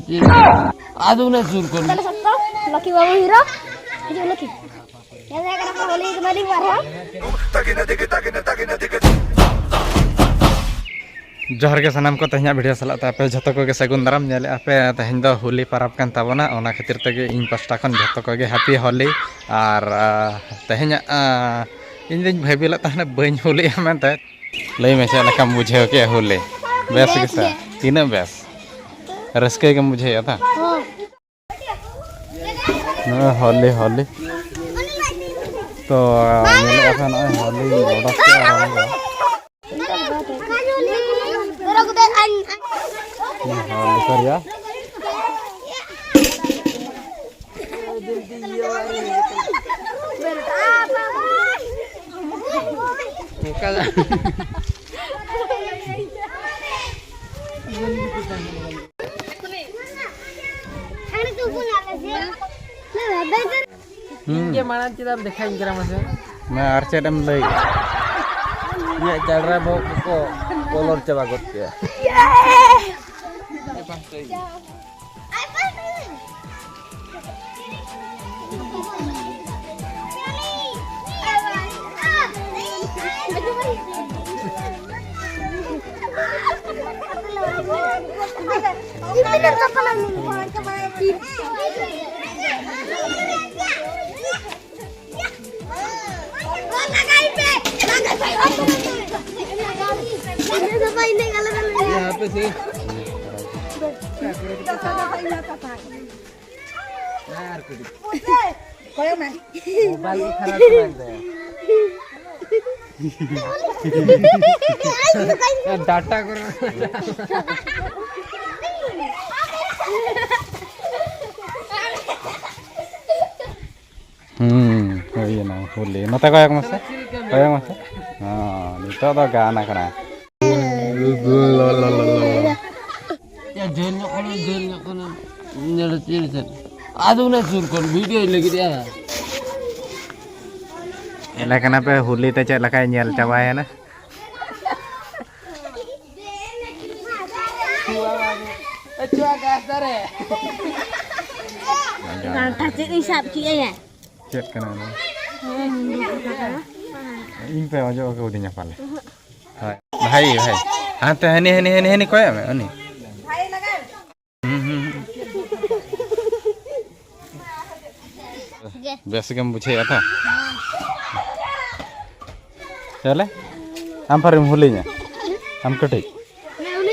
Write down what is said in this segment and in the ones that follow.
Aduh na surkon. Tala satu, Lucky Babu Hero. Hijau Lucky. Ya saya kenapa Holi kembali marah? जोहर के सामान को तेहना video सलाते पे जो को सगुन दाराम नेले पे तेहन दो होली परब कान ताबोना ओना खातिर तेगे इन पास्टा खन जो को हैप्पी होली और तेहना इन दिन भाबिला तहना बइन होली मेनते लई में चला कम बुझे के होली बेस के सा तीन बेस रस्के के मुझे था होली होली तो नेले अपन होली रोड के आराम लिखर या Mana kita dekat kira masih? मैं आर्चेडम लई Ya cara bawa koko kolor coba got ya. Apa sih? Data karo. Iya na holy. Nota kayak masa? Kayak masa? Itu ada gana kana. Ya jelnya kono nyeletir sen. Aduh na surkon video lagi dia. Elah kenapa holy te cek lakai nyel cabai na? Cua kasar ya. Nanti cik isap cik ya. Cek kana. इन पे आजो के उदिnya पाले भाई भाई हां तो हनी कोया में हनी भाई लगा बेस के मुझे आता चले हम पर होलिnya हम कटे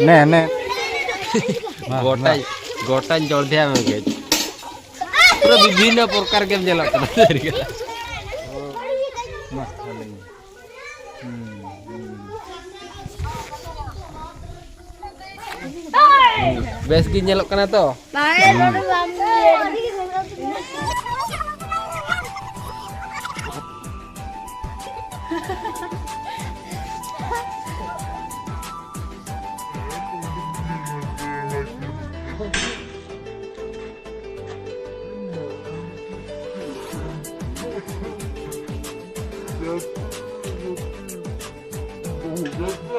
ने गोटा जोड़ दिया मैं के पूरा विभिन्न प्रकार के जला Bes ki nyelok kana to.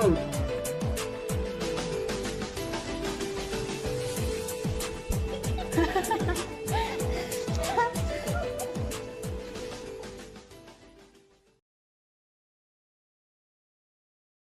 Yes.